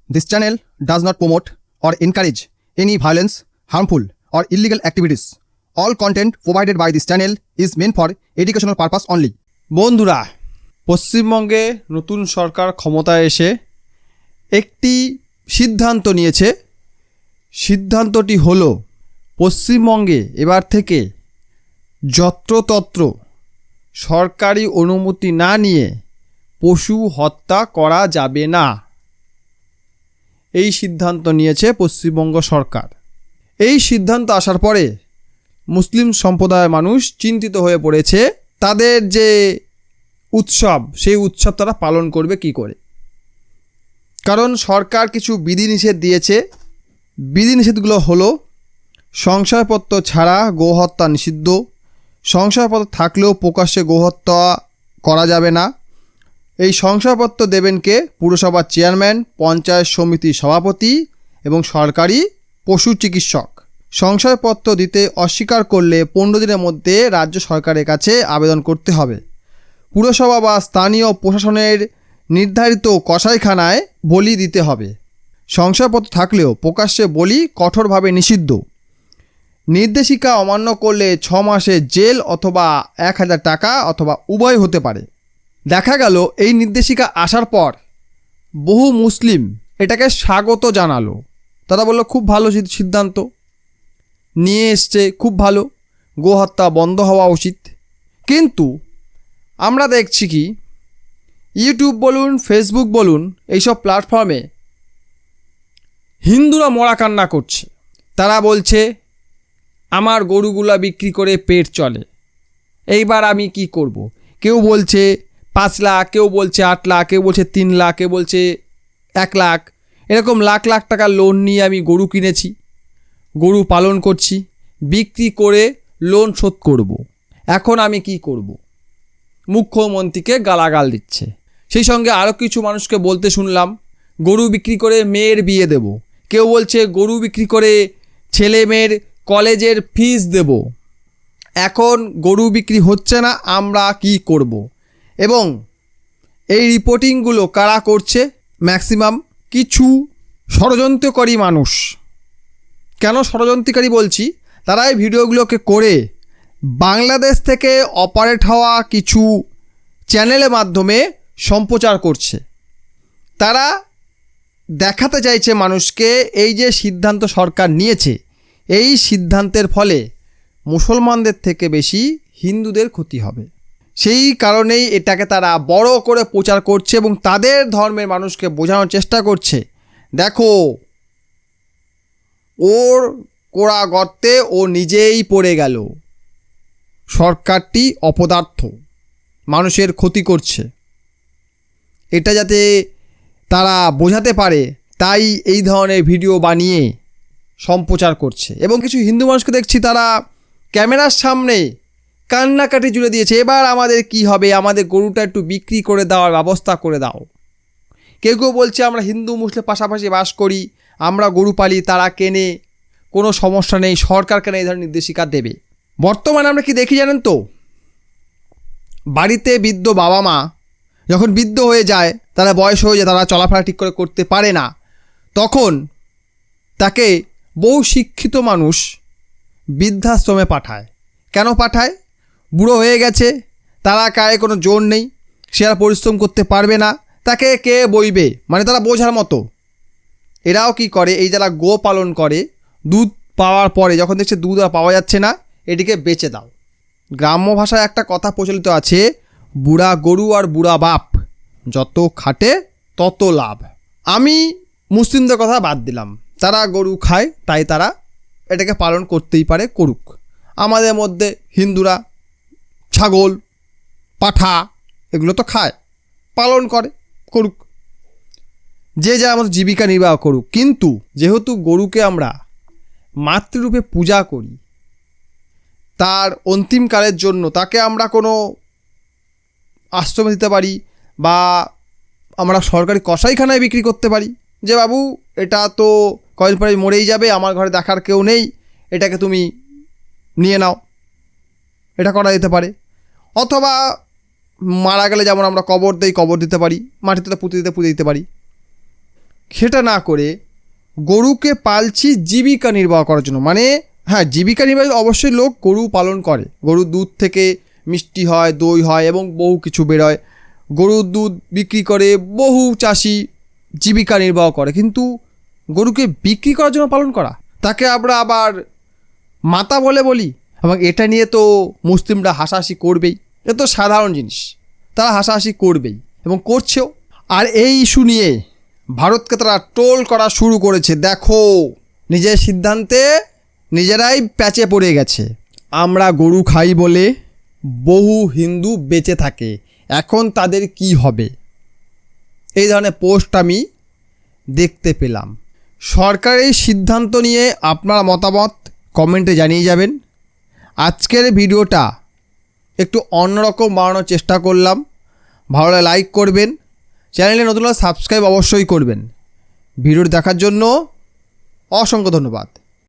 This channel does not promote or encourage any violence, harmful, or illegal activities. All content provided by this channel is meant for educational purpose only. বন্ধুরা, পশ্চিমবঙ্গে নতুন সরকার ক্ষমতায় এসে একটি সিদ্ধান্ত নিয়েছে। সিদ্ধান্তটি হলো পশ্চিমবঙ্গে এবার থেকে যত্রতত্র সরকারি অনুমতি না নিয়ে পশু হত্যা করা যাবে না। এই সিদ্ধান্ত নিয়েছে পশ্চিমবঙ্গ সরকার। এই সিদ্ধান্ত আসার পরে মুসলিম সম্প্রদায়ের মানুষ চিন্তিত হয়ে পড়েছে। তাদের যে উৎসব, সেই উৎসব তারা পালন করবে কি করে? কারণ সরকার কিছু বিধিনিষেধ দিয়েছে। বিধিনিষেধগুলো হলো শংসাপত্র ছাড়া গোহত্যা নিষিদ্ধ, শংসাপত্র থাকলেও প্রকাশ্যে গোহত্যা করা যাবে না। এই শংসাপত্র দেবেন কে? পুরসভার চেয়ারম্যান, পঞ্চায়েত সমিতির সভাপতি এবং সরকারি পশু চিকিৎসক। শংসাপত্র দিতে অস্বীকার করলে 15 দিনের মধ্যে রাজ্য সরকারের কাছে আবেদন করতে হবে। পুরসভা বা স্থানীয় প্রশাসনের নির্ধারিত কসাইখানায় বলি দিতে হবে। শংসাপত্র থাকলেও প্রকাশ্যে বলি কঠোরভাবে নিষিদ্ধ। নির্দেশিকা অমান্য করলে 6 মাসের জেল অথবা 1000 টাকা অথবা উভয় হতে পারে। দেখা গেল এই নির্দেশিকা আসার পর বহু মুসলিম এটাকে স্বাগত জানালো। তারা বলল খুব ভালো সিদ্ধান্ত নিয়ে এসছে, খুব ভালো, গোহত্যা বন্ধ হওয়া উচিত। কিন্তু আমরা দেখছি কি, ইউটিউব বলুন, ফেসবুক বলুন, এইসব প্ল্যাটফর্মে হিন্দুরা মরা কান্না করছে। তারা বলছে আমার গরুগুলা বিক্রি করে পেট চলে, এইবার আমি কি করব। কেউ বলছে 5 লাখ, কেউ বলছে 8 লাখ, কেউ বলছে 3 লাখ, কেউ বলছে 1 লাখ। এরকম লাখ লাখ টাকা লোন নিয়ে আমি গরু কিনেছি, গরু পালন করছি, বিক্রি করে লোন শোধ করব। এখন আমি কি করব? মুখ্যমন্ত্রীকে গালাগাল দিচ্ছে। সেই সঙ্গে আরও কিছু মানুষকে বলতে শুনলাম গরু বিক্রি করে মেয়ের বিয়ে দেব। কেউ বলছে গরু বিক্রি করে ছেলে মেয়ের কলেজের ফিস দেব। এখন গরু বিক্রি হচ্ছে না, আমরা কি করব? এবং এই রিপোর্টিংগুলো কারা করছে? ম্যাক্সিমাম কিছু ষড়যন্ত্রকারী মানুষ। কেন ষড়যন্ত্রকারী বলছি? তারা এই ভিডিওগুলোকে করে বাংলাদেশ থেকে অপারেট হওয়া কিছু চ্যানেলের মাধ্যমে সম্প্রচার করছে। তারা দেখাতে চাইছে মানুষকে এই যে সিদ্ধান্ত সরকার নিয়েছে, এই সিদ্ধান্তের ফলে মুসলমানদের থেকে বেশি হিন্দুদের ক্ষতি হবে। সেই কারণেই এটাকে তারা বড় করে প্রচার করছে এবং তাদের ধর্মের মানুষকে বোঝানোর চেষ্টা করছে, দেখো ওর কোড়া গর্তে ও নিজেই পড়ে গেল, সরকারটি অপদার্থ, মানুষের ক্ষতি করছে। এটা যাতে তারা বোঝাতে পারে তাই এই ধরনের ভিডিও বানিয়ে সম্প্রচার করছে। এবং কিছু হিন্দু মানুষকে দেখছি তারা ক্যামেরার সামনে কান্নাকাটি জুড়ে দিয়েছে, এবার আমাদের কি হবে, আমাদের গরুটা একটু বিক্রি করে দেওয়ার ব্যবস্থা করে দাও। কেউ কেউ বলছে আমরা হিন্দু মুসলিম পাশাপাশি বাস করি, আমরা গরু পালি, তারা কেনে, কোনো সমস্যা নেই, সরকার কেন এই ধরনের নির্দেশিকা দেবে? বর্তমানে আমরা কি দেখি জানেন তো, বাড়িতে বৃদ্ধ বাবা মা যখন বৃদ্ধ হয়ে যায়, তারা বয়স হয়ে যায়, তারা চলাফেরা ঠিক করে করতে পারে না, তখন তাকে বহু শিক্ষিত মানুষ বৃদ্ধাশ্রমে পাঠায়। কেন পাঠায়? বুড়ো হয়ে গেছে, তারা গায়ে কোনো জোর নেই, সে আর পরিশ্রম করতে পারবে না, তাকে কে বইবে, মানে তারা বোঝার মতো। এরাও কি করে, এই যারা গো পালন করে, দুধ পাওয়ার পরে যখন দেখছে দুধ আর পাওয়া যাচ্ছে না, এটিকে বেচে দাও। গ্রাম্য ভাষায় একটা কথা প্রচলিত আছে, বুড়া গরু আর বুড়া বাপ, যত খাটে তত লাভ। আমি মুসলিমদের কথা বাদ দিলাম, তারা গরু খায় তাই তারা এটাকে পালন করতেই পারে, করুক। আমাদের মধ্যে হিন্দুরা ছাগল, পাঠা এগুলো তো খায়, পালন করে, করুক, যে যা আমাদের জীবিকা নির্বাহ করুক। কিন্তু যেহেতু গরুকে আমরা মাতৃরূপে পূজা করি, তার অন্তিমকালের জন্য তাকে আমরা কোনো আশ্রমে দিতে পারি বা আমরা সরকারি কসাইখানায় বিক্রি করতে পারি, যে বাবু এটা তো কয়েক পরে মরেই যাবে, আমার ঘরে দেখার কেউ নেই, এটাকে তুমি নিয়ে নাও, এটা করা যেতে পারে। অথবা মারা গেলে যেমন আমরা কবর দিই, কবর দিতে পারি, মাটিতে পুঁতে দিতে পারি। সেটা না করে গরুকে পালছি জীবিকা নির্বাহ করার জন্য, মানে হ্যাঁ জীবিকা নির্বাহ অবশ্যই লোক গরু পালন করে, গরুর দুধ থেকে মিষ্টি হয়, দই হয় এবং বহু কিছু বেরোয়, গরুর দুধ বিক্রি করে বহু চাষি জীবিকা নির্বাহ করে, কিন্তু গরুকে বিক্রি করার জন্য পালন করা, তাকে আমরা আবার মাতা বলে বলি, এবং এটা নিয়ে তো মুসলিমরা হাসাহাসি করবেই, এ তো সাধারণ জিনিস, তারা হাসাহাসি করবেই এবং করছেও। আর এই ইস্যু নিয়ে ভারতকে তারা ট্রোল করা শুরু করেছে, দেখো নিজের সিদ্ধান্তে নিজেরাই প্যাচে পড়ে গেছে, আমরা গরু খাই বলে বহু হিন্দু বেঁচে থাকে, এখন তাদের কি হবে, এই ধরনের পোস্ট আমি দেখতে পেলাম। সরকারের সিদ্ধান্ত নিয়ে আপনার মতামত কমেন্টে জানিয়ে যাবেন। আজকের ভিডিওটা একটু অন্যরকম বানানোর চেষ্টা করলাম, ভালো লাগলে লাইক করবেন, চ্যানেলে নতুন হলে সাবস্ক্রাইব অবশ্যই করবেন। ভিডিওটি দেখার জন্য অসংখ্য ধন্যবাদ।